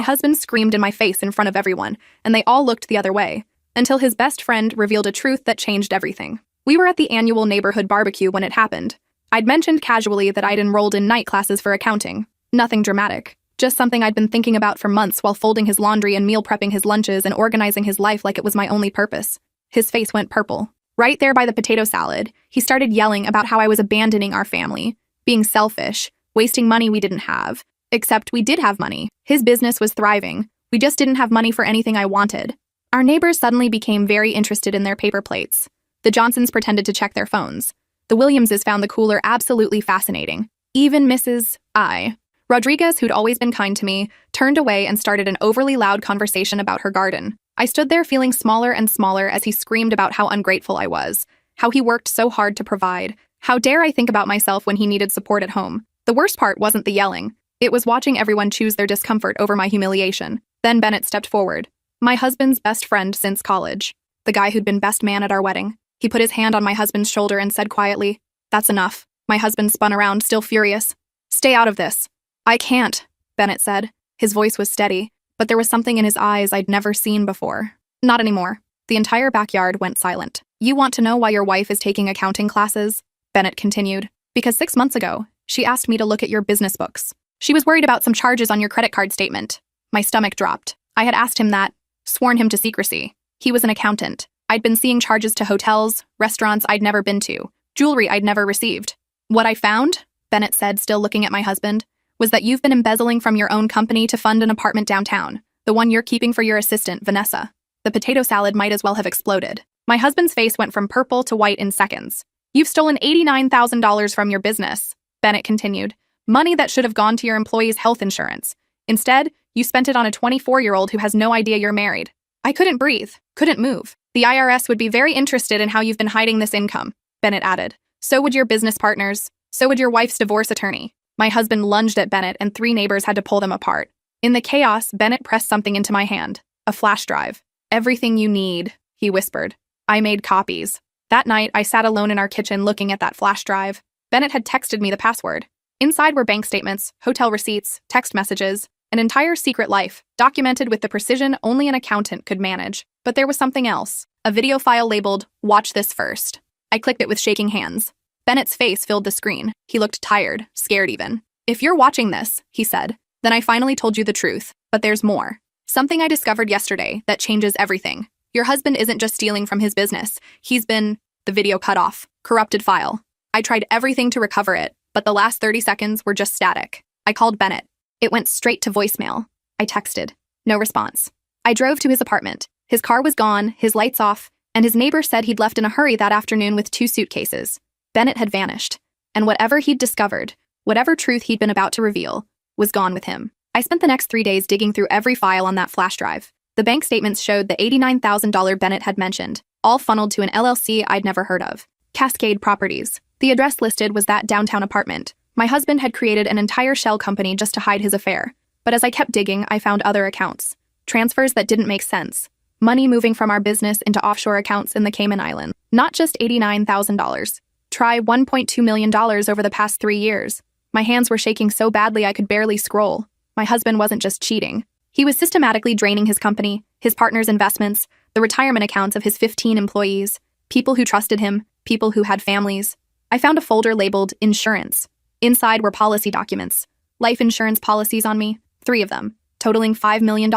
husband screamed in my face in front of everyone, and they all looked the other way, until his best friend revealed a truth that changed everything. We were at the annual neighborhood barbecue when it happened. I'd mentioned casually that I'd enrolled in night classes for accounting. Nothing dramatic. Just something I'd been thinking about for months while folding his laundry and meal prepping his lunches and organizing his life like it was my only purpose. His face went purple. Right there by the potato salad, he started yelling about how I was abandoning our family, being selfish, wasting money we didn't have. Except we did have money. His business was thriving. We just didn't have money for anything I wanted. Our neighbors suddenly became very interested in their paper plates. The Johnsons pretended to check their phones. The Williamses found the cooler absolutely fascinating. Even Mrs. I. Rodriguez, who'd always been kind to me, turned away and started an overly loud conversation about her garden. I stood there feeling smaller and smaller as he screamed about how ungrateful I was, how he worked so hard to provide. How dare I think about myself when he needed support at home? The worst part wasn't the yelling. It was watching everyone choose their discomfort over my humiliation. Then Bennett stepped forward. My husband's best friend since college. The guy who'd been best man at our wedding. He put his hand on my husband's shoulder and said quietly, "That's enough." My husband spun around, still furious. "Stay out of this." "I can't," Bennett said. His voice was steady, but there was something in his eyes I'd never seen before. "Not anymore." The entire backyard went silent. "You want to know why your wife is taking accounting classes?" Bennett continued. "Because 6 months ago, she asked me to look at your business books. She was worried about some charges on your credit card statement." My stomach dropped. I had asked him that, sworn him to secrecy. He was an accountant. I'd been seeing charges to hotels, restaurants I'd never been to, jewelry I'd never received. "What I found," Bennett said, still looking at my husband, "was that you've been embezzling from your own company to fund an apartment downtown, the one you're keeping for your assistant, Vanessa." The potato salad might as well have exploded. My husband's face went from purple to white in seconds. "You've stolen $89,000 from your business," Bennett continued. "Money that should have gone to your employees' health insurance. Instead, you spent it on a 24-year-old who has no idea you're married." I couldn't breathe, couldn't move. "The IRS would be very interested in how you've been hiding this income," Bennett added. "So would your business partners. So would your wife's divorce attorney." My husband lunged at Bennett and 3 neighbors had to pull them apart. In the chaos, Bennett pressed something into my hand. A flash drive. "Everything you need," he whispered. I made copies. That night, I sat alone in our kitchen looking at that flash drive. Bennett had texted me the password. Inside were bank statements, hotel receipts, text messages, an entire secret life, documented with the precision only an accountant could manage. But there was something else. A video file labeled, "Watch this first." I clicked it with shaking hands. Bennett's face filled the screen. He looked tired, scared even. "If you're watching this," he said, "then I finally told you the truth. But there's more. Something I discovered yesterday that changes everything. Your husband isn't just stealing from his business. He's been..." The video cut off. Corrupted file. I tried everything to recover it, but the last 30 seconds were just static. I called Bennett. It went straight to voicemail. I texted. No response. I drove to his apartment. His car was gone, his lights off, and his neighbor said he'd left in a hurry that afternoon with 2 suitcases. Bennett had vanished. And whatever he'd discovered, whatever truth he'd been about to reveal, was gone with him. I spent the next 3 days digging through every file on that flash drive. The bank statements showed the $89,000 Bennett had mentioned, all funneled to an LLC I'd never heard of. Cascade Properties. The address listed was that downtown apartment. My husband had created an entire shell company just to hide his affair. But as I kept digging, I found other accounts. Transfers that didn't make sense. Money moving from our business into offshore accounts in the Cayman Islands. Not just $89,000. Try $1.2 million over the past 3 years. My hands were shaking so badly I could barely scroll. My husband wasn't just cheating. He was systematically draining his company, his partner's investments, the retirement accounts of his 15 employees, people who trusted him, people who had families. I found a folder labeled Insurance. Inside were policy documents. Life insurance policies on me, 3 of them, totaling $5 million,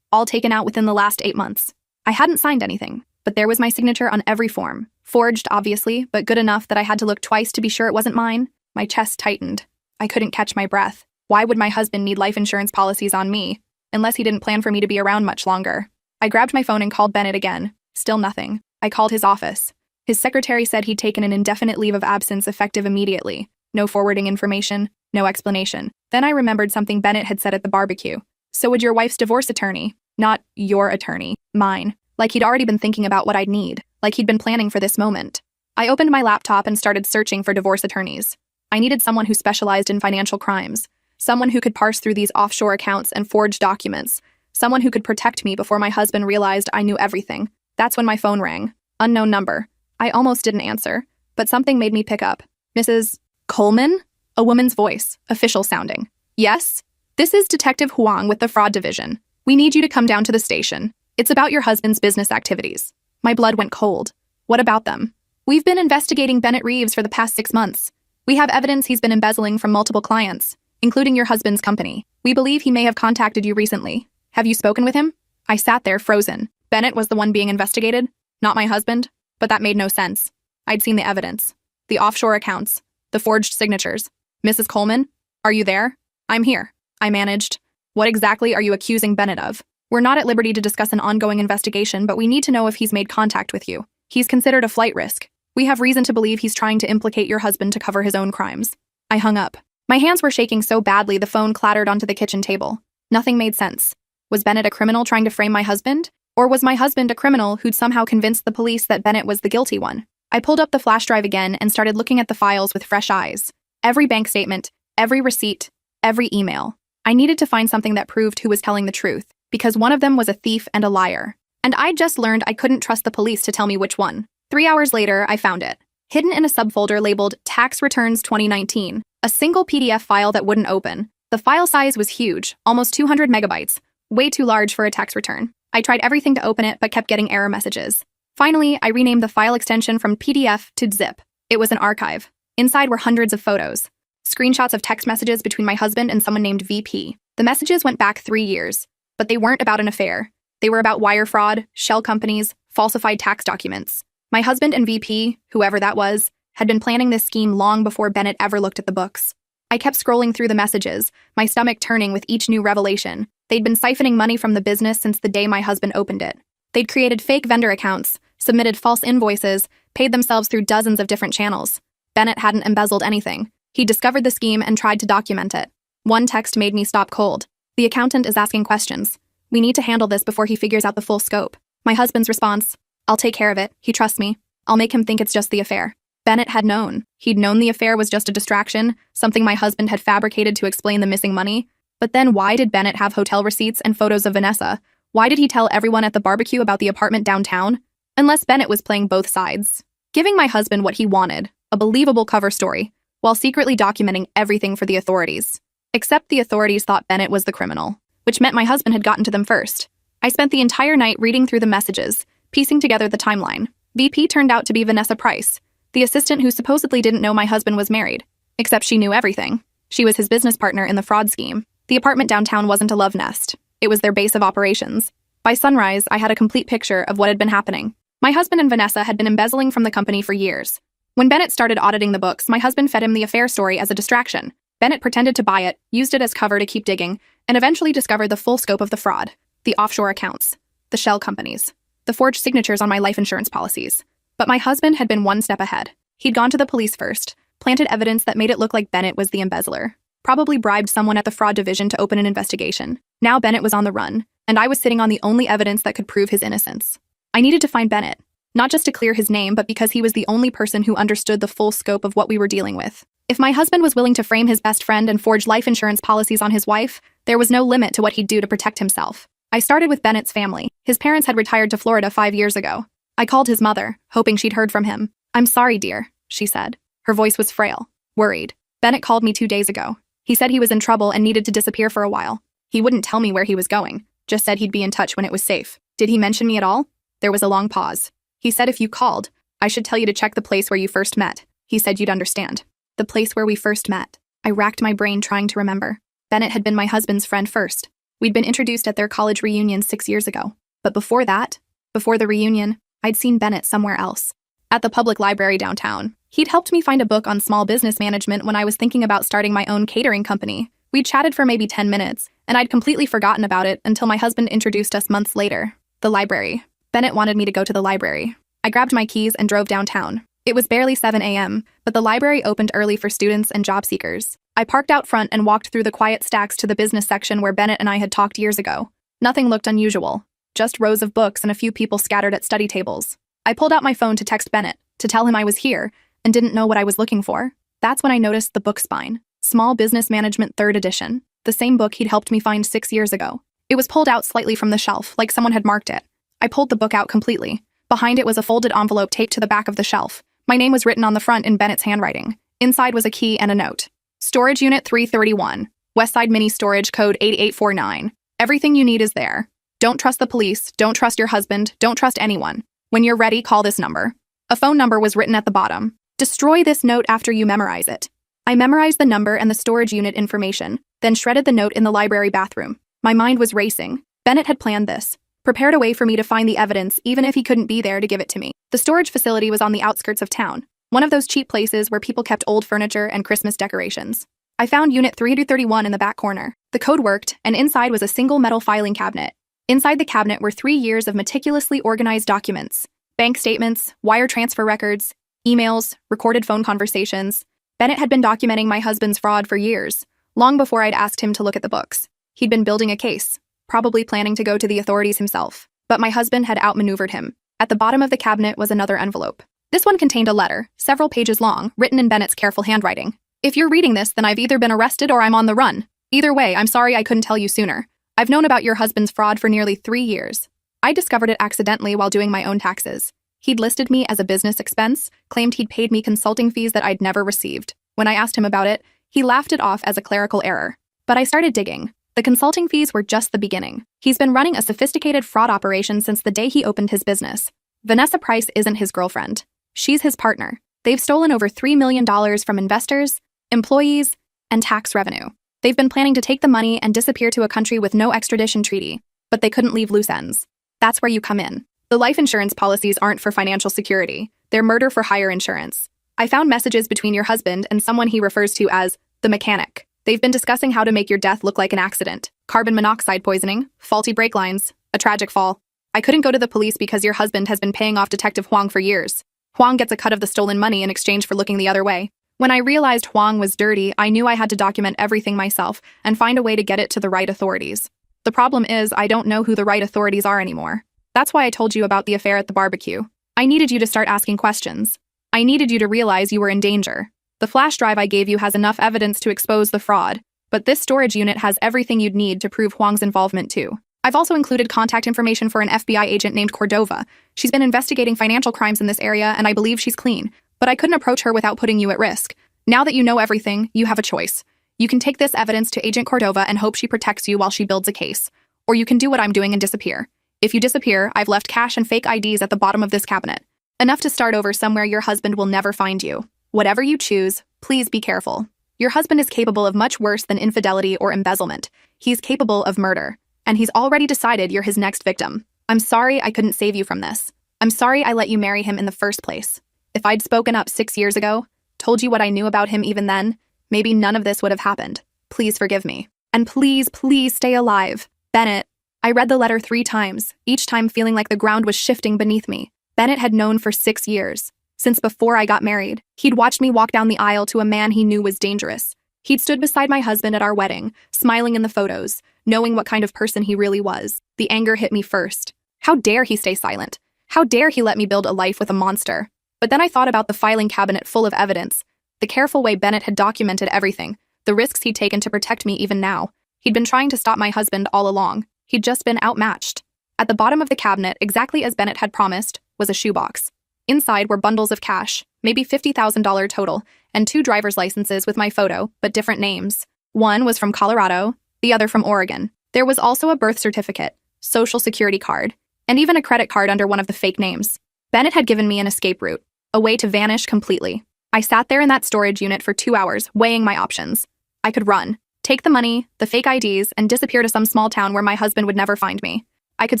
all taken out within the last 8 months. I hadn't signed anything, but there was my signature on every form. Forged, obviously, but good enough that I had to look twice to be sure it wasn't mine. My chest tightened. I couldn't catch my breath. Why would my husband need life insurance policies on me? Unless he didn't plan for me to be around much longer. I grabbed my phone and called Bennett again. Still nothing. I called his office. His secretary said he'd taken an indefinite leave of absence effective immediately. No forwarding information, no explanation. Then I remembered something Bennett had said at the barbecue. "So would your wife's divorce attorney?" Not your attorney, mine. Like he'd already been thinking about what I'd need. Like he'd been planning for this moment. I opened my laptop and started searching for divorce attorneys. I needed someone who specialized in financial crimes. Someone who could parse through these offshore accounts and forge documents. Someone who could protect me before my husband realized I knew everything. That's when my phone rang. Unknown number. I almost didn't answer, but something made me pick up. "Mrs. Coleman?" A woman's voice, official sounding. "Yes?" This is Detective Huang with the Fraud Division. We need you to come down to the station. It's about your husband's business activities. My blood went cold. What about them? We've been investigating Bennett Reeves for the past 6 months. We have evidence he's been embezzling from multiple clients, including your husband's company. We believe he may have contacted you recently. Have you spoken with him? I sat there frozen. Bennett was the one being investigated, not my husband, but that made no sense. I'd seen the evidence. The offshore accounts, the forged signatures. Mrs. Coleman, are you there? I'm here. I managed. What exactly are you accusing Bennett of? We're not at liberty to discuss an ongoing investigation, but we need to know if he's made contact with you. He's considered a flight risk. We have reason to believe he's trying to implicate your husband to cover his own crimes. I hung up. My hands were shaking so badly the phone clattered onto the kitchen table. Nothing made sense. Was Bennett a criminal trying to frame my husband? Or was my husband a criminal who'd somehow convinced the police that Bennett was the guilty one? I pulled up the flash drive again and started looking at the files with fresh eyes. Every bank statement, every receipt, every email. I needed to find something that proved who was telling the truth, because one of them was a thief and a liar. And I'd just learned I couldn't trust the police to tell me which one. 3 hours later, I found it. Hidden in a subfolder labeled Tax Returns 2019, a single PDF file that wouldn't open. The file size was huge, almost 200 megabytes, way too large for a tax return. I tried everything to open it but kept getting error messages. Finally, I renamed the file extension from PDF to zip. It was an archive. Inside were hundreds of photos. Screenshots of text messages between my husband and someone named VP. The messages went back 3 years, but they weren't about an affair. They were about wire fraud, shell companies, falsified tax documents. My husband and VP, whoever that was, had been planning this scheme long before Bennett ever looked at the books. I kept scrolling through the messages, my stomach turning with each new revelation. They'd been siphoning money from the business since the day my husband opened it. They'd created fake vendor accounts, submitted false invoices, paid themselves through dozens of different channels. Bennett hadn't embezzled anything. He discovered the scheme and tried to document it. One text made me stop cold. The accountant is asking questions. We need to handle this before he figures out the full scope. My husband's response, I'll take care of it. He trusts me. I'll make him think it's just the affair. Bennett had known. He'd known the affair was just a distraction, something my husband had fabricated to explain the missing money. But then why did Bennett have hotel receipts and photos of Vanessa? Why did he tell everyone at the barbecue about the apartment downtown? Unless Bennett was playing both sides. Giving my husband what he wanted, a believable cover story, while secretly documenting everything for the authorities. Except the authorities thought Bennett was the criminal, which meant my husband had gotten to them first. I spent the entire night reading through the messages, piecing together the timeline. VP turned out to be Vanessa Price, the assistant who supposedly didn't know my husband was married. Except she knew everything. She was his business partner in the fraud scheme. The apartment downtown wasn't a love nest. It was their base of operations. By sunrise, I had a complete picture of what had been happening. My husband and Vanessa had been embezzling from the company for years. When Bennett started auditing the books, my husband fed him the affair story as a distraction. Bennett pretended to buy it, used it as cover to keep digging, and eventually discovered the full scope of the fraud. The offshore accounts, the shell companies, the forged signatures on my life insurance policies. But my husband had been one step ahead. He'd gone to the police first, planted evidence that made it look like Bennett was the embezzler, probably bribed someone at the fraud division to open an investigation. Now Bennett was on the run, and I was sitting on the only evidence that could prove his innocence. I needed to find Bennett, not just to clear his name, but because he was the only person who understood the full scope of what we were dealing with. If my husband was willing to frame his best friend and forge life insurance policies on his wife, there was no limit to what he'd do to protect himself. I started with Bennett's family. His parents had retired to Florida 5 years ago. I called his mother, hoping she'd heard from him. I'm sorry, dear, she said. Her voice was frail, worried. Bennett called me 2 days ago. He said he was in trouble and needed to disappear for a while. He wouldn't tell me where he was going, just said he'd be in touch when it was safe. Did he mention me at all? There was a long pause. He said if you called, I should tell you to check the place where you first met. He said you'd understand. The place where we first met. I racked my brain trying to remember. Bennett had been my husband's friend first. We'd been introduced at their college reunion 6 years ago. But before that, before the reunion, I'd seen Bennett somewhere else. At the public library downtown. He'd helped me find a book on small business management when I was thinking about starting my own catering company. We'd chatted for maybe 10 minutes, and I'd completely forgotten about it until my husband introduced us months later. The library. Bennett wanted me to go to the library. I grabbed my keys and drove downtown. It was barely 7 a.m., but the library opened early for students and job seekers. I parked out front and walked through the quiet stacks to the business section where Bennett and I had talked years ago. Nothing looked unusual. Just rows of books and a few people scattered at study tables. I pulled out my phone to text Bennett, to tell him I was here, and didn't know what I was looking for. That's when I noticed the book spine. Small Business Management 3rd edition. The same book he'd helped me find 6 years ago. It was pulled out slightly from the shelf, like someone had marked it. I pulled the book out completely. Behind it was a folded envelope taped to the back of the shelf. My name was written on the front in Bennett's handwriting. Inside was a key and a note. Storage Unit 331. Westside Mini Storage Code 8849. Everything you need is there. Don't trust the police, don't trust your husband, don't trust anyone. When you're ready, call this number. A phone number was written at the bottom. Destroy this note after you memorize it. I memorized the number and the storage unit information, then shredded the note in the library bathroom. My mind was racing. Bennett had planned this, prepared a way for me to find the evidence even if he couldn't be there to give it to me. The storage facility was on the outskirts of town, one of those cheap places where people kept old furniture and Christmas decorations. I found Unit 331 in the back corner. The code worked, and inside was a single metal filing cabinet. Inside the cabinet were 3 years of meticulously organized documents: bank statements, wire transfer records, emails, recorded phone conversations. Bennett had been documenting my husband's fraud for years, long before I'd asked him to look at the books. He'd been building a case, probably planning to go to the authorities himself. But my husband had outmaneuvered him. At the bottom of the cabinet was another envelope. This one contained a letter, several pages long, written in Bennett's careful handwriting. If you're reading this, then I've either been arrested or I'm on the run. Either way, I'm sorry I couldn't tell you sooner. I've known about your husband's fraud for nearly 3 years. I discovered it accidentally while doing my own taxes. He'd listed me as a business expense, claimed he'd paid me consulting fees that I'd never received. When I asked him about it, he laughed it off as a clerical error. But I started digging. The consulting fees were just the beginning. He's been running a sophisticated fraud operation since the day he opened his business. Vanessa Price isn't his girlfriend. She's his partner. They've stolen over $3 million from investors, employees, and tax revenue. They've been planning to take the money and disappear to a country with no extradition treaty, but they couldn't leave loose ends. That's where you come in. The life insurance policies aren't for financial security. They're murder-for-hire insurance. I found messages between your husband and someone he refers to as the mechanic. They've been discussing how to make your death look like an accident. Carbon monoxide poisoning, faulty brake lines, a tragic fall. I couldn't go to the police because your husband has been paying off Detective Huang for years. Huang gets a cut of the stolen money in exchange for looking the other way. When I realized Huang was dirty, I knew I had to document everything myself and find a way to get it to the right authorities. The problem is, I don't know who the right authorities are anymore. That's why I told you about the affair at the barbecue. I needed you to start asking questions. I needed you to realize you were in danger. The flash drive I gave you has enough evidence to expose the fraud, but this storage unit has everything you'd need to prove Huang's involvement too. I've also included contact information for an FBI agent named Cordova. She's been investigating financial crimes in this area, and I believe she's clean. But I couldn't approach her without putting you at risk. Now that you know everything, you have a choice. You can take this evidence to Agent Cordova and hope she protects you while she builds a case. Or you can do what I'm doing and disappear. If you disappear, I've left cash and fake IDs at the bottom of this cabinet. Enough to start over somewhere your husband will never find you. Whatever you choose, please be careful. Your husband is capable of much worse than infidelity or embezzlement. He's capable of murder. And he's already decided you're his next victim. I'm sorry I couldn't save you from this. I'm sorry I let you marry him in the first place. If I'd spoken up 6 years ago, told you what I knew about him even then, maybe none of this would have happened. Please forgive me. And please, please stay alive. Bennett. I read the letter 3 times, each time feeling like the ground was shifting beneath me. Bennett had known for 6 years. Since before I got married, he'd watched me walk down the aisle to a man he knew was dangerous. He'd stood beside my husband at our wedding, smiling in the photos, knowing what kind of person he really was. The anger hit me first. How dare he stay silent? How dare he let me build a life with a monster? But then I thought about the filing cabinet full of evidence, the careful way Bennett had documented everything, the risks he'd taken to protect me even now. He'd been trying to stop my husband all along. He'd just been outmatched. At the bottom of the cabinet, exactly as Bennett had promised, was a shoebox. Inside were bundles of cash, maybe $50,000 total, and 2 driver's licenses with my photo, but different names. One was from Colorado, the other from Oregon. There was also a birth certificate, social security card, and even a credit card under one of the fake names. Bennett had given me an escape route, a way to vanish completely. I sat there in that storage unit for 2 hours, weighing my options. I could run, take the money, the fake IDs, and disappear to some small town where my husband would never find me. I could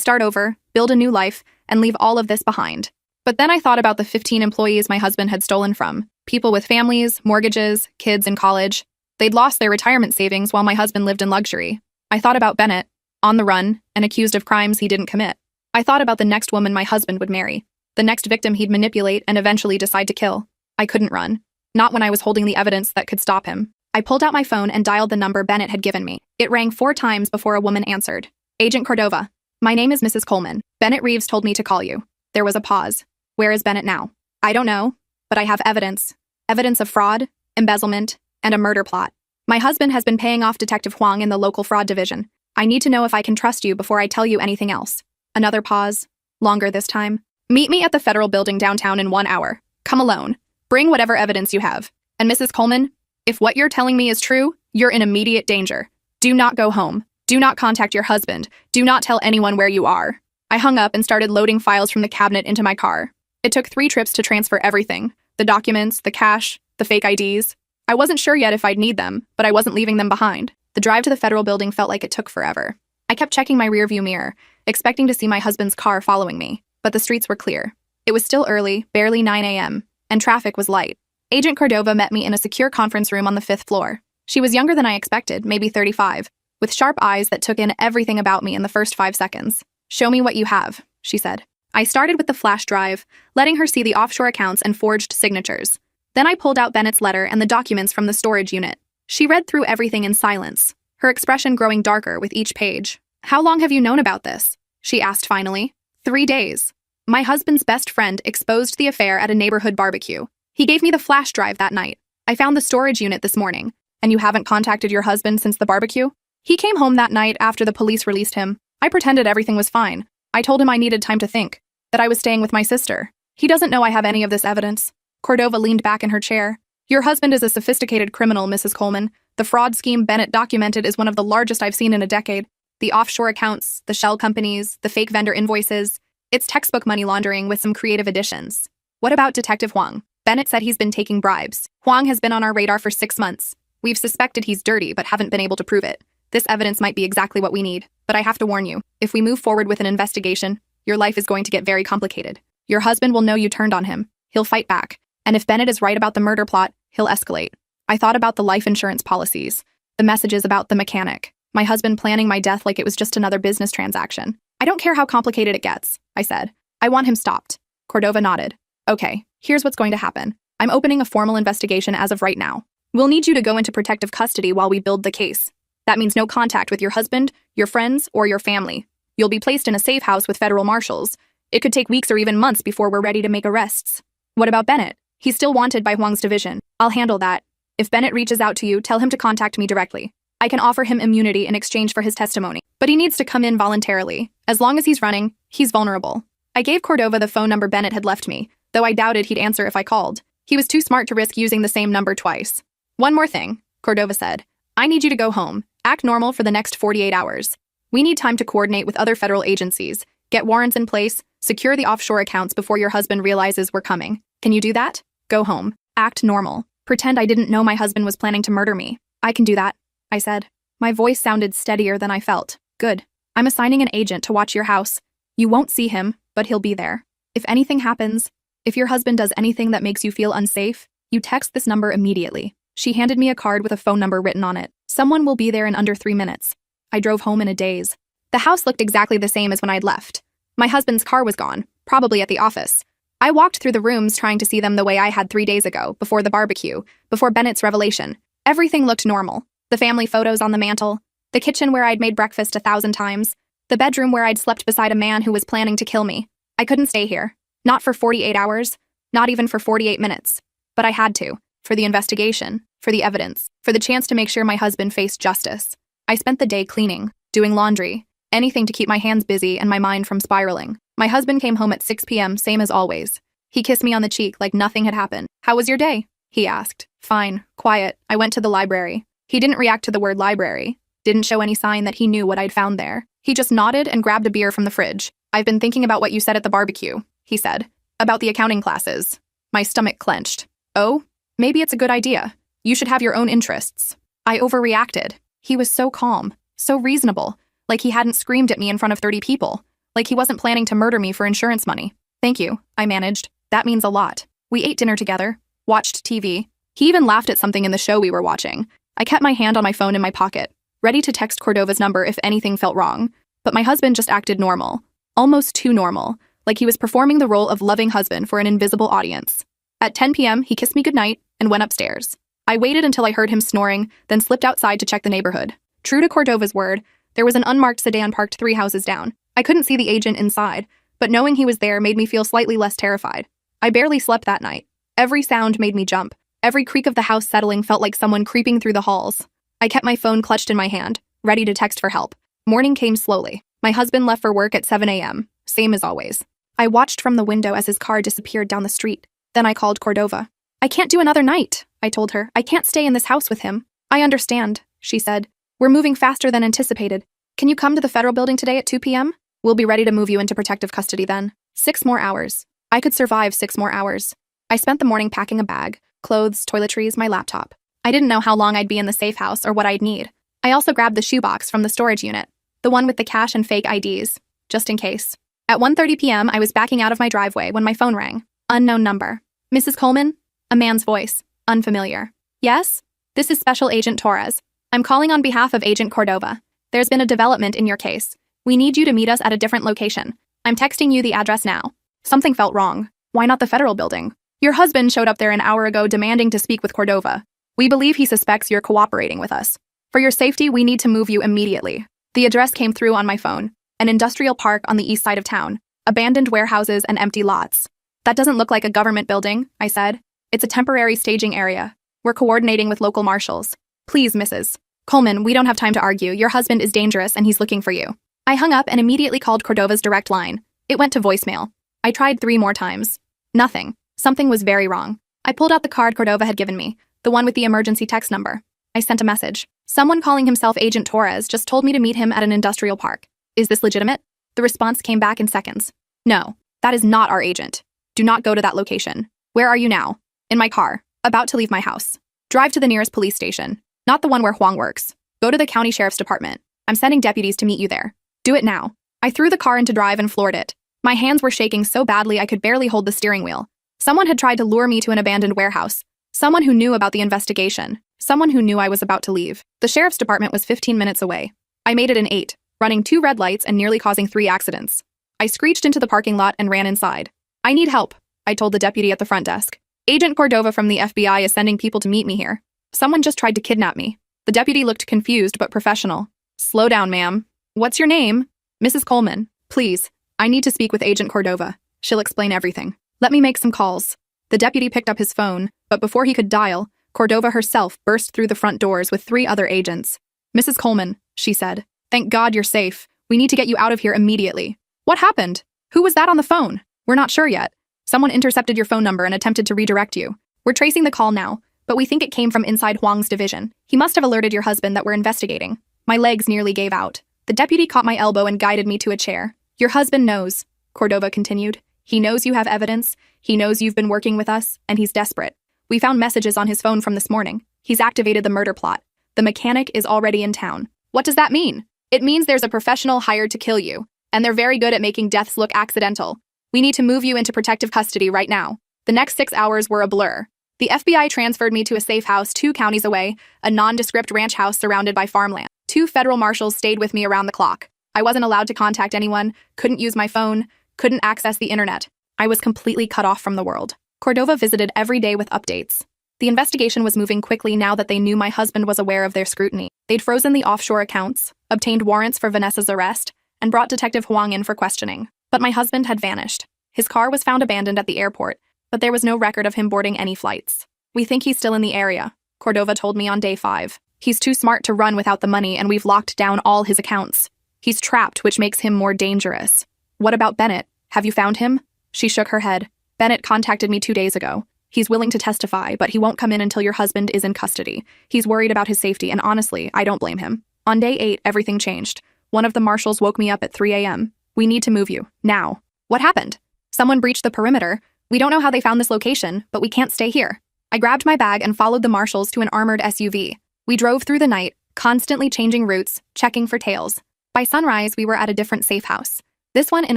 start over, build a new life, and leave all of this behind. But then I thought about the 15 employees my husband had stolen from. People with families, mortgages, kids in college. They'd lost their retirement savings while my husband lived in luxury. I thought about Bennett, on the run, and accused of crimes he didn't commit. I thought about the next woman my husband would marry, the next victim he'd manipulate and eventually decide to kill. I couldn't run. Not when I was holding the evidence that could stop him. I pulled out my phone and dialed the number Bennett had given me. It rang 4 times before a woman answered. Agent Cordova. My name is Mrs. Coleman. Bennett Reeves told me to call you. There was a pause. Where is Bennett now? I don't know, but I have evidence. Evidence of fraud, embezzlement, and a murder plot. My husband has been paying off Detective Huang in the local fraud division. I need to know if I can trust you before I tell you anything else. Another pause. Longer this time. Meet me at the Federal Building downtown in 1 hour. Come alone. Bring whatever evidence you have. And Mrs. Coleman, if what you're telling me is true, You're in immediate danger. Do not go home. Do not contact your husband. Do not tell anyone where you are. I hung up and started loading files from the cabinet into my car. It took 3 trips to transfer everything. The documents, the cash, the fake IDs. I wasn't sure yet if I'd need them, but I wasn't leaving them behind. The drive to the federal building felt like it took forever. I kept checking my rearview mirror, expecting to see my husband's car following me, but the streets were clear. It was still early, barely 9 a.m., and traffic was light. Agent Cordova met me in a secure conference room on the 5th floor. She was younger than I expected, maybe 35, with sharp eyes that took in everything about me in the first 5 seconds. "Show me what you have," she said. I started with the flash drive, letting her see the offshore accounts and forged signatures. Then I pulled out Bennett's letter and the documents from the storage unit. She read through everything in silence, her expression growing darker with each page. "How long have you known about this?" she asked finally. 3 days. My husband's best friend exposed the affair at a neighborhood barbecue. He gave me the flash drive that night. I found the storage unit this morning. And you haven't contacted your husband since the barbecue? He came home that night after the police released him. I pretended everything was fine. I told him I needed time to think, that I was staying with my sister. He doesn't know I have any of this evidence. Cordova leaned back in her chair. Your husband is a sophisticated criminal, Mrs. Coleman. The fraud scheme Bennett documented is one of the largest I've seen in a decade. The offshore accounts, the shell companies, the fake vendor invoices. It's textbook money laundering with some creative additions. What about Detective Huang? Bennett said he's been taking bribes. Huang has been on our radar for 6 months. We've suspected he's dirty but haven't been able to prove it. This evidence might be exactly what we need, but I have to warn you, if we move forward with an investigation, your life is going to get very complicated. Your husband will know you turned on him. He'll fight back. And if Bennett is right about the murder plot, he'll escalate. I thought about the life insurance policies, the messages about the mechanic, my husband planning my death like it was just another business transaction. I don't care how complicated it gets, I said. I want him stopped. Cordova nodded. Okay, here's what's going to happen. I'm opening a formal investigation as of right now. We'll need you to go into protective custody while we build the case. That means no contact with your husband, your friends, or your family. You'll be placed in a safe house with federal marshals. It could take weeks or even months before we're ready to make arrests. What about Bennett? He's still wanted by Huang's division. I'll handle that. If Bennett reaches out to you, tell him to contact me directly. I can offer him immunity in exchange for his testimony. But he needs to come in voluntarily. As long as he's running, he's vulnerable. I gave Cordova the phone number Bennett had left me, though I doubted he'd answer if I called. He was too smart to risk using the same number twice. One more thing, Cordova said. I need you to go home. Act normal for the next 48 hours. We need time to coordinate with other federal agencies, get warrants in place, secure the offshore accounts before your husband realizes we're coming. Can you do that? Go home. Act normal. Pretend I didn't know my husband was planning to murder me. I can do that, I said. My voice sounded steadier than I felt. Good. I'm assigning an agent to watch your house. You won't see him, but he'll be there. If anything happens, if your husband does anything that makes you feel unsafe, you text this number immediately. She handed me a card with a phone number written on it. Someone will be there in under 3 minutes. I drove home in a daze. The house looked exactly the same as when I'd left. My husband's car was gone, probably at the office. I walked through the rooms trying to see them the way I had 3 days ago, before the barbecue, before Bennett's revelation. Everything looked normal. The family photos on the mantle, the kitchen where I'd made breakfast 1,000 times, the bedroom where I'd slept beside a man who was planning to kill me. I couldn't stay here. Not for 48 hours, not even for 48 minutes. But I had to, for the investigation, for the evidence, for the chance to make sure my husband faced justice. I spent the day cleaning, doing laundry, anything to keep my hands busy and my mind from spiraling. My husband came home at 6 p.m., same as always. He kissed me on the cheek like nothing had happened. How was your day? He asked. Fine, quiet. I went to the library. He didn't react to the word library, didn't show any sign that he knew what I'd found there. He just nodded and grabbed a beer from the fridge. I've been thinking about what you said at the barbecue, he said. About the accounting classes. My stomach clenched. Oh? Maybe it's a good idea. You should have your own interests. I overreacted. He was so calm, so reasonable, like he hadn't screamed at me in front of 30 people, like he wasn't planning to murder me for insurance money. Thank you, I managed. That means a lot. We ate dinner together, watched TV. He even laughed at something in the show we were watching. I kept my hand on my phone in my pocket, ready to text Cordova's number if anything felt wrong. But my husband just acted normal, almost too normal, like he was performing the role of loving husband for an invisible audience. At 10 p.m., he kissed me goodnight and went upstairs. I waited until I heard him snoring, then slipped outside to check the neighborhood. True to Cordova's word, there was an unmarked sedan parked 3 houses down. I couldn't see the agent inside, but knowing he was there made me feel slightly less terrified. I barely slept that night. Every sound made me jump. Every creak of the house settling felt like someone creeping through the halls. I kept my phone clutched in my hand, ready to text for help. Morning came slowly. My husband left for work at 7 a.m., same as always. I watched from the window as his car disappeared down the street. Then I called Cordova. I can't do another night, I told her. I can't stay in this house with him. I understand, she said. We're moving faster than anticipated. Can you come to the federal building today at 2 p.m.? We'll be ready to move you into protective custody then. 6 more hours. I could survive 6 more hours. I spent the morning packing a bag, clothes, toiletries, my laptop. I didn't know how long I'd be in the safe house or what I'd need. I also grabbed the shoebox from the storage unit, the one with the cash and fake IDs, just in case. At 1:30 p.m., I was backing out of my driveway when my phone rang. Unknown number. Mrs. Coleman? A man's voice. Unfamiliar. Yes? This is Special Agent Torres. I'm calling on behalf of Agent Cordova. There's been a development in your case. We need you to meet us at a different location. I'm texting you the address now. Something felt wrong. Why not the federal building? Your husband showed up there an hour ago demanding to speak with Cordova. We believe he suspects you're cooperating with us. For your safety, we need to move you immediately. The address came through on my phone. An industrial park on the east side of town. Abandoned warehouses and empty lots. That doesn't look like a government building, I said. It's a temporary staging area. We're coordinating with local marshals. Please, Mrs. Coleman, we don't have time to argue. Your husband is dangerous and he's looking for you. I hung up and immediately called Cordova's direct line. It went to voicemail. I tried 3 more times. Nothing. Something was very wrong. I pulled out the card Cordova had given me, the one with the emergency text number. I sent a message. Someone calling himself Agent Torres just told me to meet him at an industrial park. Is this legitimate? The response came back in seconds. No, that is not our agent. Do not go to that location. Where are you now? In my car, about to leave my house. Drive to the nearest police station, not the one where Huang works. Go to the county sheriff's department. I'm sending deputies to meet you there. Do it now. I threw the car into drive and floored it. My hands were shaking so badly I could barely hold the steering wheel. Someone had tried to lure me to an abandoned warehouse. Someone who knew about the investigation. Someone who knew I was about to leave. The sheriff's department was 15 minutes away. I made it in 8, running 2 red lights and nearly causing 3 accidents. I screeched into the parking lot and ran inside. I need help, I told the deputy at the front desk. Agent Cordova from the FBI is sending people to meet me here. Someone just tried to kidnap me. The deputy looked confused but professional. Slow down, ma'am. What's your name? Mrs. Coleman. Please, I need to speak with Agent Cordova. She'll explain everything. Let me make some calls. The deputy picked up his phone, but before he could dial, Cordova herself burst through the front doors with 3 other agents. Mrs. Coleman, she said. Thank God you're safe. We need to get you out of here immediately. What happened? Who was that on the phone? We're not sure yet. Someone intercepted your phone number and attempted to redirect you. We're tracing the call now, but we think it came from inside Huang's division. He must have alerted your husband that we're investigating. My legs nearly gave out. The deputy caught my elbow and guided me to a chair. Your husband knows, Cordova continued. He knows you have evidence, he knows you've been working with us, and he's desperate. We found messages on his phone from this morning. He's activated the murder plot. The mechanic is already in town. What does that mean? It means there's a professional hired to kill you, and they're very good at making deaths look accidental. We need to move you into protective custody right now. The next 6 hours were a blur. The FBI transferred me to a safe house 2 counties away, a nondescript ranch house surrounded by farmland. 2 federal marshals stayed with me around the clock. I wasn't allowed to contact anyone, couldn't use my phone, couldn't access the internet. I was completely cut off from the world. Cordova visited every day with updates. The investigation was moving quickly now that they knew my husband was aware of their scrutiny. They'd frozen the offshore accounts, obtained warrants for Vanessa's arrest, and brought Detective Huang in for questioning. But my husband had vanished. His car was found abandoned at the airport, but there was no record of him boarding any flights. We think he's still in the area, Cordova told me on day 5. He's too smart to run without the money, and we've locked down all his accounts. He's trapped, which makes him more dangerous. What about Bennett? Have you found him? She shook her head. Bennett contacted me 2 days ago. He's willing to testify, but he won't come in until your husband is in custody. He's worried about his safety, and honestly, I don't blame him. On day 8, everything changed. One of the marshals woke me up at 3 a.m. We need to move you. Now. What happened? Someone breached the perimeter. We don't know how they found this location, but we can't stay here. I grabbed my bag and followed the marshals to an armored SUV. We drove through the night, constantly changing routes, checking for tails. By sunrise, we were at a different safe house. This one in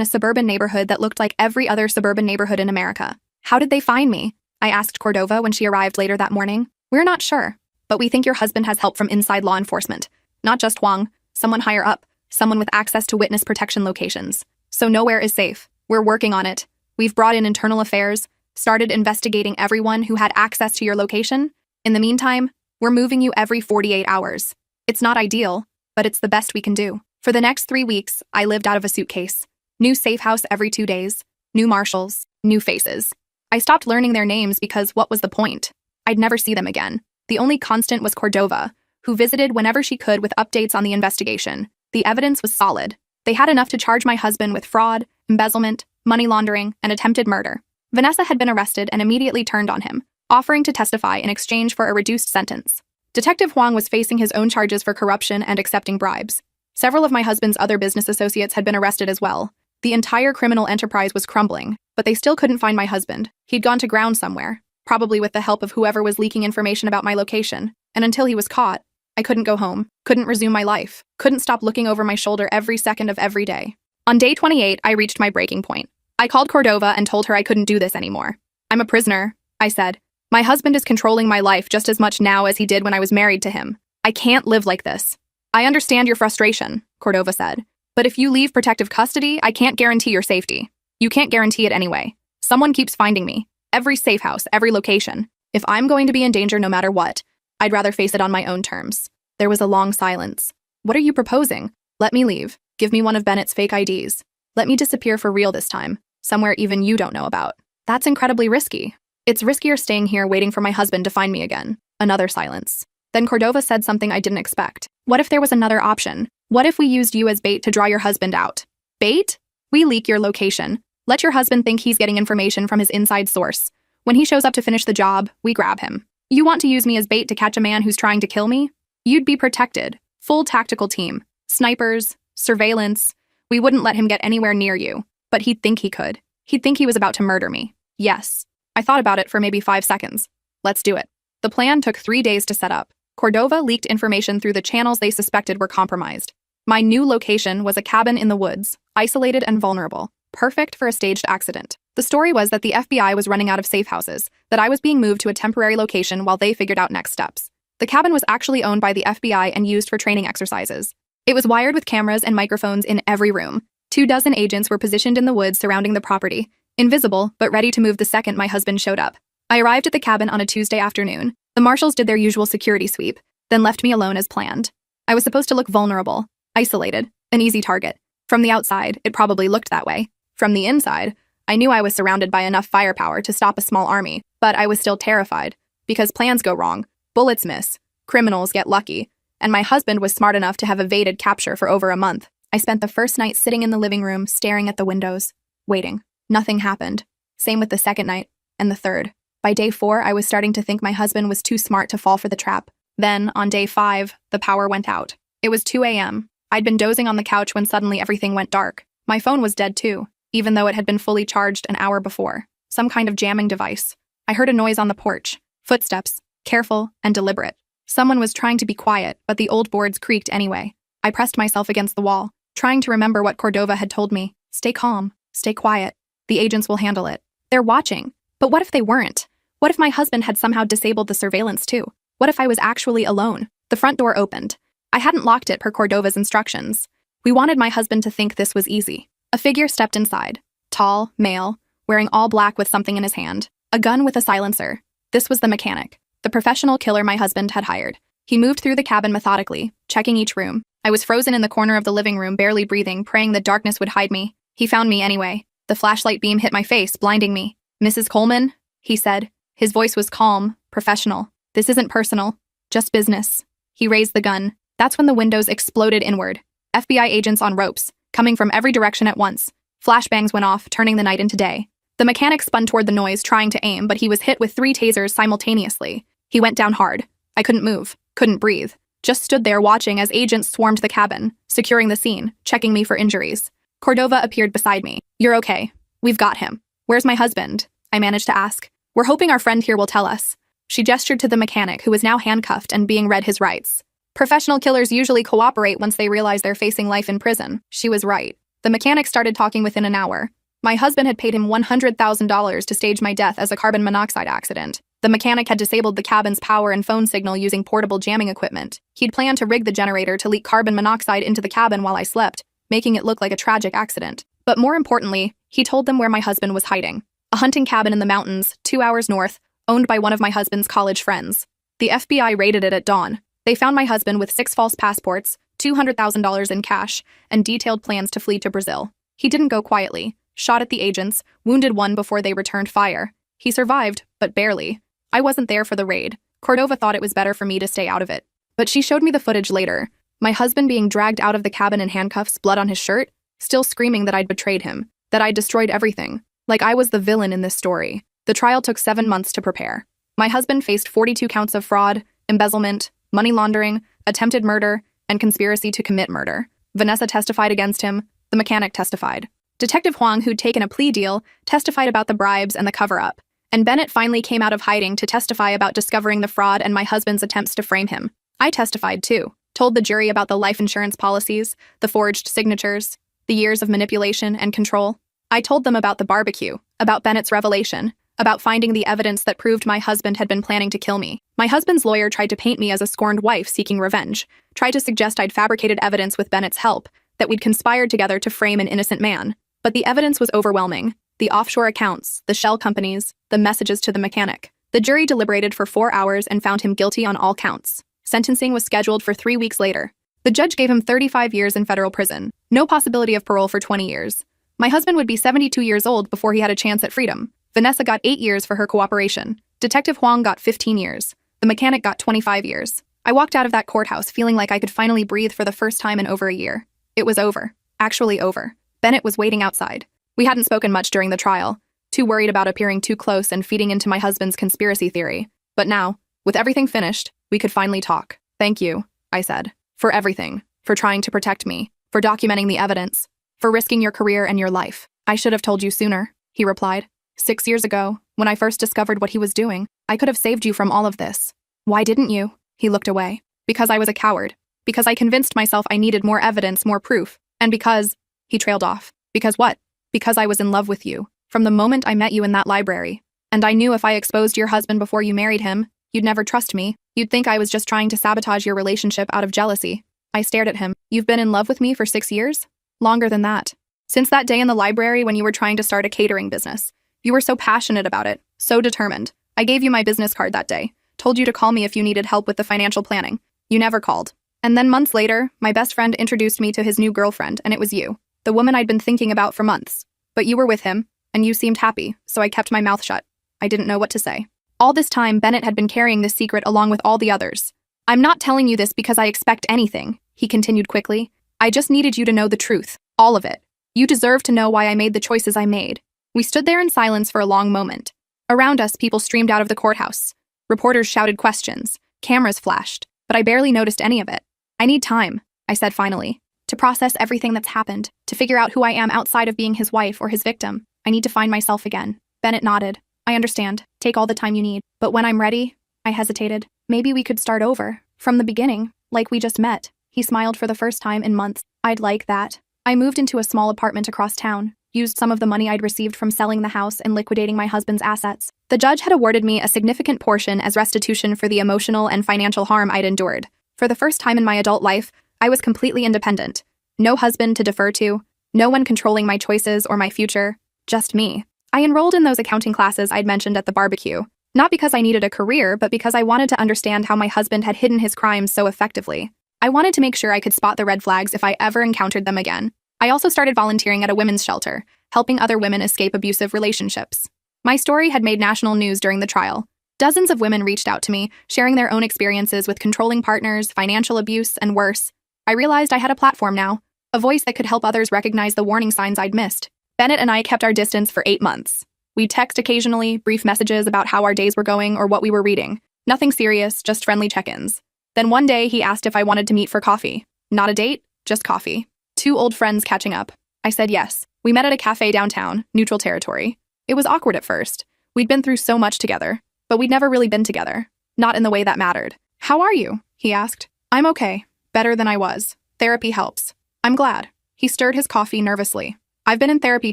a suburban neighborhood that looked like every other suburban neighborhood in America. How did they find me? I asked Cordova when she arrived later that morning. We're not sure, but we think your husband has help from inside law enforcement. Not just Huang, someone higher up, someone with access to witness protection locations. So nowhere is safe. We're working on it. We've brought in internal affairs, started investigating everyone who had access to your location. In the meantime, we're moving you every 48 hours. It's not ideal, but it's the best we can do. For the next 3 weeks, I lived out of a suitcase. New safe house every 2 days, new marshals, new faces. I stopped learning their names because what was the point? I'd never see them again. The only constant was Cordova, who visited whenever she could with updates on the investigation. The evidence was solid. They had enough to charge my husband with fraud, embezzlement, money laundering, and attempted murder. Vanessa had been arrested and immediately turned on him, offering to testify in exchange for a reduced sentence. Detective Huang was facing his own charges for corruption and accepting bribes. Several of my husband's other business associates had been arrested as well. The entire criminal enterprise was crumbling, but they still couldn't find my husband. He'd gone to ground somewhere, probably with the help of whoever was leaking information about my location. And until he was caught, I couldn't go home, couldn't resume my life, couldn't stop looking over my shoulder every second of every day. On day 28, I reached my breaking point. I called Cordova and told her I couldn't do this anymore. I'm a prisoner, I said. My husband is controlling my life just as much now as he did when I was married to him. I can't live like this. I understand your frustration, Cordova said. But if you leave protective custody, I can't guarantee your safety. You can't guarantee it anyway. Someone keeps finding me. Every safe house, every location. If I'm going to be in danger no matter what, I'd rather face it on my own terms. There was a long silence. What are you proposing? Let me leave. Give me one of Bennett's fake IDs. Let me disappear for real this time, somewhere even you don't know about. That's incredibly risky. It's riskier staying here waiting for my husband to find me again. Another silence. Then Cordova said something I didn't expect. What if there was another option? What if we used you as bait to draw your husband out? Bait? We leak your location. Let your husband think he's getting information from his inside source. When he shows up to finish the job, we grab him. You want to use me as bait to catch a man who's trying to kill me? You'd be protected. Full tactical team. Snipers, surveillance. We wouldn't let him get anywhere near you. But he'd think he could. He'd think he was about to murder me. Yes. I thought about it for maybe 5 seconds. Let's do it. The plan took 3 days to set up. Cordova leaked information through the channels they suspected were compromised. My new location was a cabin in the woods, isolated and vulnerable, perfect for a staged accident. The story was that the FBI was running out of safe houses, that I was being moved to a temporary location while they figured out next steps. The cabin was actually owned by the FBI and used for training exercises. It was wired with cameras and microphones in every room. 24 agents were positioned in the woods surrounding the property, invisible but ready to move the second my husband showed up. I arrived at the cabin on a Tuesday afternoon. The marshals did their usual security sweep, then left me alone as planned. I was supposed to look vulnerable, isolated, an easy target. From the outside, it probably looked that way. From the inside, I knew I was surrounded by enough firepower to stop a small army, but I was still terrified, because plans go wrong, bullets miss, criminals get lucky, and my husband was smart enough to have evaded capture for over a month. I spent the first night sitting in the living room, staring at the windows, waiting. Nothing happened. Same with the second night, and the third. By day 4, I was starting to think my husband was too smart to fall for the trap. Then, on day 5, the power went out. It was 2 a.m. I'd been dozing on the couch when suddenly everything went dark. My phone was dead too, even though it had been fully charged an hour before. Some kind of jamming device. I heard a noise on the porch. Footsteps, careful and deliberate. Someone was trying to be quiet, but the old boards creaked anyway. I pressed myself against the wall, trying to remember what Cordova had told me. Stay calm, stay quiet. The agents will handle it. They're watching. But what if they weren't? What if my husband had somehow disabled the surveillance too? What if I was actually alone? The front door opened. I hadn't locked it per Cordova's instructions. We wanted my husband to think this was easy. A figure stepped inside. Tall, male, wearing all black with something in his hand. A gun with a silencer. This was the mechanic, the professional killer my husband had hired. He moved through the cabin methodically, checking each room. I was frozen in the corner of the living room, barely breathing, praying the darkness would hide me. He found me anyway. The flashlight beam hit my face, blinding me. "Mrs. Coleman?" he said. His voice was calm, professional. "This isn't personal, just business." He raised the gun. That's when the windows exploded inward. FBI agents on ropes, coming from every direction at once. Flashbangs went off, turning the night into day. The mechanic spun toward the noise, trying to aim, but he was hit with 3 tasers simultaneously. He went down hard. I couldn't move, couldn't breathe. Just stood there watching as agents swarmed the cabin, securing the scene, checking me for injuries. Cordova appeared beside me. "You're okay. We've got him. Where's my husband?" I managed to ask. "We're hoping our friend here will tell us." She gestured to the mechanic, who was now handcuffed and being read his rights. Professional killers usually cooperate once they realize they're facing life in prison. She was right. The mechanic started talking within an hour. My husband had paid him $100,000 to stage my death as a carbon monoxide accident. The mechanic had disabled the cabin's power and phone signal using portable jamming equipment. He'd planned to rig the generator to leak carbon monoxide into the cabin while I slept, making it look like a tragic accident. But more importantly, he told them where my husband was hiding. A hunting cabin in the mountains, 2 hours north, owned by one of my husband's college friends. The FBI raided it at dawn. They found my husband with 6 false passports, $200,000 in cash, and detailed plans to flee to Brazil. He didn't go quietly, shot at the agents, wounded one before they returned fire. He survived, but barely. I wasn't there for the raid. Cordova thought it was better for me to stay out of it. But she showed me the footage later. My husband being dragged out of the cabin in handcuffs, blood on his shirt, still screaming that I'd betrayed him, that I'd destroyed everything. Like I was the villain in this story. The trial took 7 months to prepare. My husband faced 42 counts of fraud, embezzlement, money laundering, attempted murder, and conspiracy to commit murder. Vanessa testified against him. The mechanic testified. Detective Huang, who'd taken a plea deal, testified about the bribes and the cover-up. And Bennett finally came out of hiding to testify about discovering the fraud and my husband's attempts to frame him. I testified too, told the jury about the life insurance policies, the forged signatures, the years of manipulation and control. I told them about the barbecue, about Bennett's revelation, about finding the evidence that proved my husband had been planning to kill me. My husband's lawyer tried to paint me as a scorned wife seeking revenge, tried to suggest I'd fabricated evidence with Bennett's help, that we'd conspired together to frame an innocent man. But the evidence was overwhelming. The offshore accounts, the shell companies, the messages to the mechanic. The jury deliberated for 4 hours and found him guilty on all counts. Sentencing was scheduled for 3 weeks later. The judge gave him 35 years in federal prison, no possibility of parole for 20 years. My husband would be 72 years old before he had a chance at freedom. Vanessa got 8 years for her cooperation. Detective Huang got 15 years. The mechanic got 25 years. I walked out of that courthouse feeling like I could finally breathe for the first time in over a year. It was over. Actually over. Bennett was waiting outside. We hadn't spoken much during the trial, too worried about appearing too close and feeding into my husband's conspiracy theory. But now, with everything finished, we could finally talk. Thank you, I said, for everything, for trying to protect me, for documenting the evidence, for risking your career and your life. I should have told you sooner, he replied. 6 years ago, when I first discovered what he was doing, I could have saved you from all of this. Why didn't you? He looked away. Because I was a coward. Because I convinced myself I needed more evidence, more proof. And because... He trailed off. Because what? Because I was in love with you. From the moment I met you in that library. And I knew if I exposed your husband before you married him, you'd never trust me. You'd think I was just trying to sabotage your relationship out of jealousy. I stared at him. You've been in love with me for 6 years? Longer than that. Since that day in the library when you were trying to start a catering business. You were so passionate about it, so determined. I gave you my business card that day, told you to call me if you needed help with the financial planning. You never called. And then months later, my best friend introduced me to his new girlfriend, and it was you. The woman I'd been thinking about for months. But you were with him, and you seemed happy, so I kept my mouth shut. I didn't know what to say. All this time, Bennett had been carrying this secret along with all the others. I'm not telling you this because I expect anything, he continued quickly. I just needed you to know the truth, all of it. You deserve to know why I made the choices I made. We stood there in silence for a long moment. Around us, people streamed out of the courthouse. Reporters shouted questions. Cameras flashed, but I barely noticed any of it. I need time, I said finally. To process everything that's happened, to figure out who I am outside of being his wife or his victim. I need to find myself again. Bennett nodded. I understand. Take all the time you need. But when I'm ready, I hesitated. Maybe we could start over. From the beginning, like we just met. He smiled for the first time in months. I'd like that. I moved into a small apartment across town, used some of the money I'd received from selling the house and liquidating my husband's assets. The judge had awarded me a significant portion as restitution for the emotional and financial harm I'd endured. For the first time in my adult life, I was completely independent. No husband to defer to, no one controlling my choices or my future, just me. I enrolled in those accounting classes I'd mentioned at the barbecue, not because I needed a career, but because I wanted to understand how my husband had hidden his crimes so effectively. I wanted to make sure I could spot the red flags if I ever encountered them again. I also started volunteering at a women's shelter, helping other women escape abusive relationships. My story had made national news during the trial. Dozens of women reached out to me, sharing their own experiences with controlling partners, financial abuse, and worse. I realized I had a platform now, a voice that could help others recognize the warning signs I'd missed. Bennett and I kept our distance for 8 months. We'd text occasionally, brief messages about how our days were going or what we were reading. Nothing serious, just friendly check-ins. Then one day, he asked if I wanted to meet for coffee. Not a date, just coffee. 2 old friends catching up. I said yes. We met at a cafe downtown, neutral territory. It was awkward at first. We'd been through so much together, but we'd never really been together. Not in the way that mattered. How are you? He asked. I'm okay. Better than I was. Therapy helps. I'm glad. He stirred his coffee nervously. I've been in therapy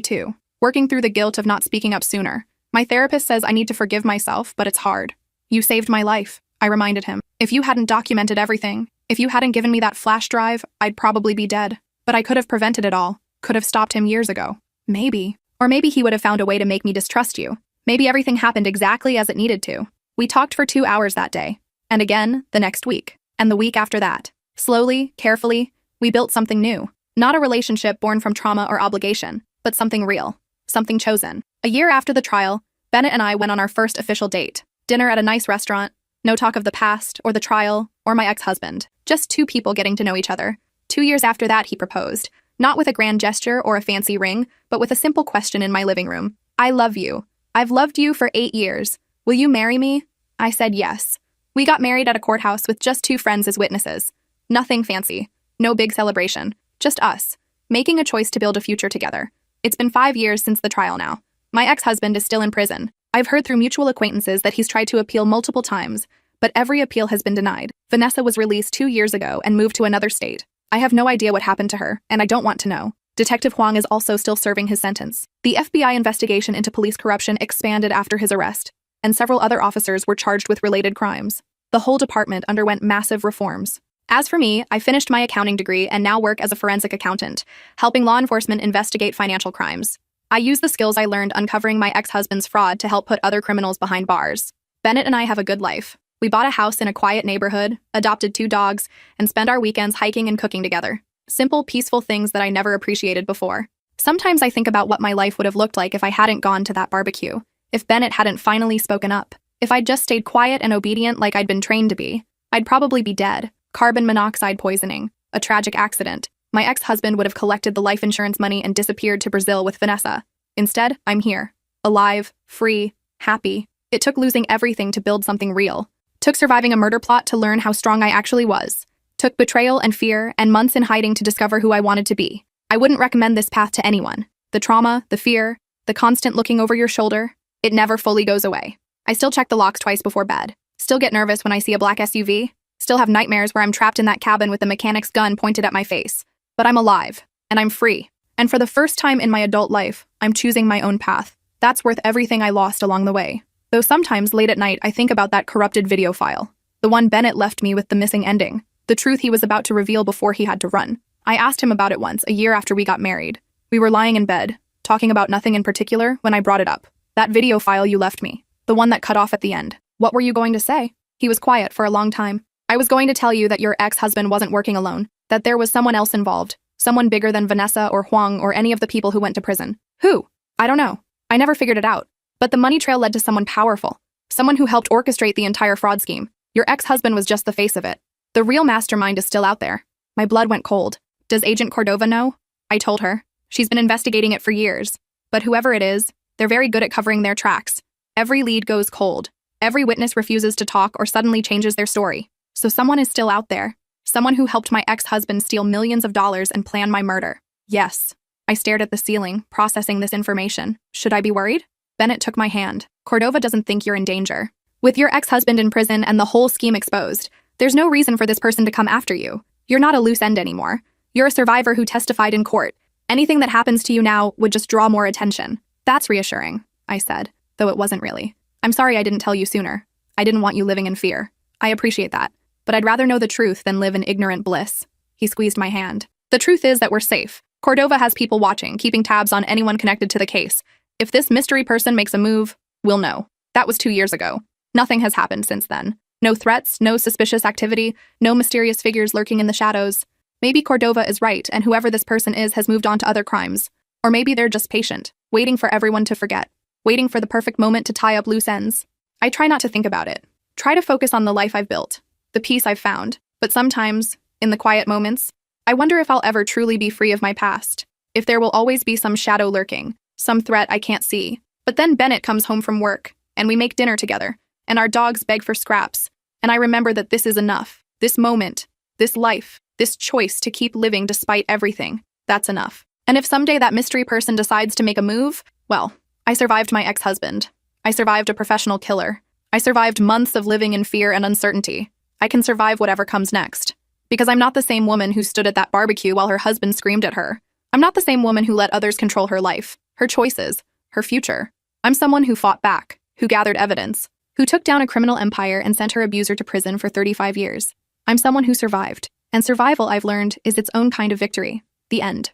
too, working through the guilt of not speaking up sooner. My therapist says I need to forgive myself, but it's hard. You saved my life, I reminded him. If you hadn't documented everything, if you hadn't given me that flash drive, I'd probably be dead. But I could have prevented it all, could have stopped him years ago. Maybe. Or maybe he would have found a way to make me distrust you. Maybe everything happened exactly as it needed to. We talked for 2 hours that day, and again the next week, and the week after that. Slowly, carefully, we built something new. Not a relationship born from trauma or obligation, but something real, something chosen. A year after the trial, Bennett and I went on our first official date. Dinner at a nice restaurant, no talk of the past, or the trial, or my ex-husband. Just 2 people getting to know each other. 2 years after that, he proposed. Not with a grand gesture or a fancy ring, but with a simple question in my living room. I love you. I've loved you for 8 years. Will you marry me? I said yes. We got married at a courthouse with just 2 friends as witnesses. Nothing fancy. No big celebration. Just us, making a choice to build a future together. It's been 5 years since the trial now. My ex-husband is still in prison. I've heard through mutual acquaintances that he's tried to appeal multiple times, but every appeal has been denied. Vanessa was released 2 years ago and moved to another state. I have no idea what happened to her, and I don't want to know. Detective Huang is also still serving his sentence. The FBI investigation into police corruption expanded after his arrest, and several other officers were charged with related crimes. The whole department underwent massive reforms. As for me, I finished my accounting degree and now work as a forensic accountant, helping law enforcement investigate financial crimes. I use the skills I learned uncovering my ex-husband's fraud to help put other criminals behind bars. Bennett and I have a good life. We bought a house in a quiet neighborhood, adopted 2 dogs, and spend our weekends hiking and cooking together. Simple, peaceful things that I never appreciated before. Sometimes I think about what my life would have looked like if I hadn't gone to that barbecue, if Bennett hadn't finally spoken up, if I'd just stayed quiet and obedient like I'd been trained to be. I'd probably be dead. Carbon monoxide poisoning, a tragic accident. My ex-husband would have collected the life insurance money and disappeared to Brazil with Vanessa. Instead, I'm here. Alive, free, happy. It took losing everything to build something real. Took surviving a murder plot to learn how strong I actually was. Took betrayal and fear and months in hiding to discover who I wanted to be. I wouldn't recommend this path to anyone. The trauma, the fear, the constant looking over your shoulder, it never fully goes away. I still check the locks twice before bed. Still get nervous when I see a black SUV. Still have nightmares where I'm trapped in that cabin with the mechanic's gun pointed at my face. But I'm alive, and I'm free. And for the first time in my adult life, I'm choosing my own path. That's worth everything I lost along the way. Though sometimes late at night I think about that corrupted video file. The one Bennett left me with the missing ending. The truth he was about to reveal before he had to run. I asked him about it once, a year after we got married. We were lying in bed, talking about nothing in particular, when I brought it up. That video file you left me. The one that cut off at the end. What were you going to say? He was quiet for a long time. I was going to tell you that your ex-husband wasn't working alone, that there was someone else involved, someone bigger than Vanessa or Huang or any of the people who went to prison. Who? I don't know. I never figured it out. But the money trail led to someone powerful, someone who helped orchestrate the entire fraud scheme. Your ex-husband was just the face of it. The real mastermind is still out there. My blood went cold. Does Agent Cordova know? I told her. She's been investigating it for years. But whoever it is, they're very good at covering their tracks. Every lead goes cold. Every witness refuses to talk or suddenly changes their story. So someone is still out there. Someone who helped my ex-husband steal millions of dollars and plan my murder. Yes. I stared at the ceiling, processing this information. Should I be worried? Bennett took my hand. Cordova doesn't think you're in danger. With your ex-husband in prison and the whole scheme exposed, there's no reason for this person to come after you. You're not a loose end anymore. You're a survivor who testified in court. Anything that happens to you now would just draw more attention. That's reassuring, I said, though it wasn't really. I'm sorry I didn't tell you sooner. I didn't want you living in fear. I appreciate that. But I'd rather know the truth than live in ignorant bliss. He squeezed my hand. The truth is that we're safe. Cordova has people watching, keeping tabs on anyone connected to the case. If this mystery person makes a move, we'll know. That was 2 years ago. Nothing has happened since then. No threats, no suspicious activity, no mysterious figures lurking in the shadows. Maybe Cordova is right, and whoever this person is has moved on to other crimes. Or maybe they're just patient, waiting for everyone to forget, waiting for the perfect moment to tie up loose ends. I try not to think about it. Try to focus on the life I've built, the peace I've found. But sometimes, in the quiet moments, I wonder if I'll ever truly be free of my past. If there will always be some shadow lurking, some threat I can't see. But then Bennett comes home from work, and we make dinner together, and our dogs beg for scraps. And I remember that this is enough. This moment, this life, this choice to keep living despite everything. That's enough. And if someday that mystery person decides to make a move, well, I survived my ex-husband. I survived a professional killer. I survived months of living in fear and uncertainty. I can survive whatever comes next. Because I'm not the same woman who stood at that barbecue while her husband screamed at her. I'm not the same woman who let others control her life, her choices, her future. I'm someone who fought back, who gathered evidence, who took down a criminal empire and sent her abuser to prison for 35 years. I'm someone who survived. And survival, I've learned, is its own kind of victory. The end.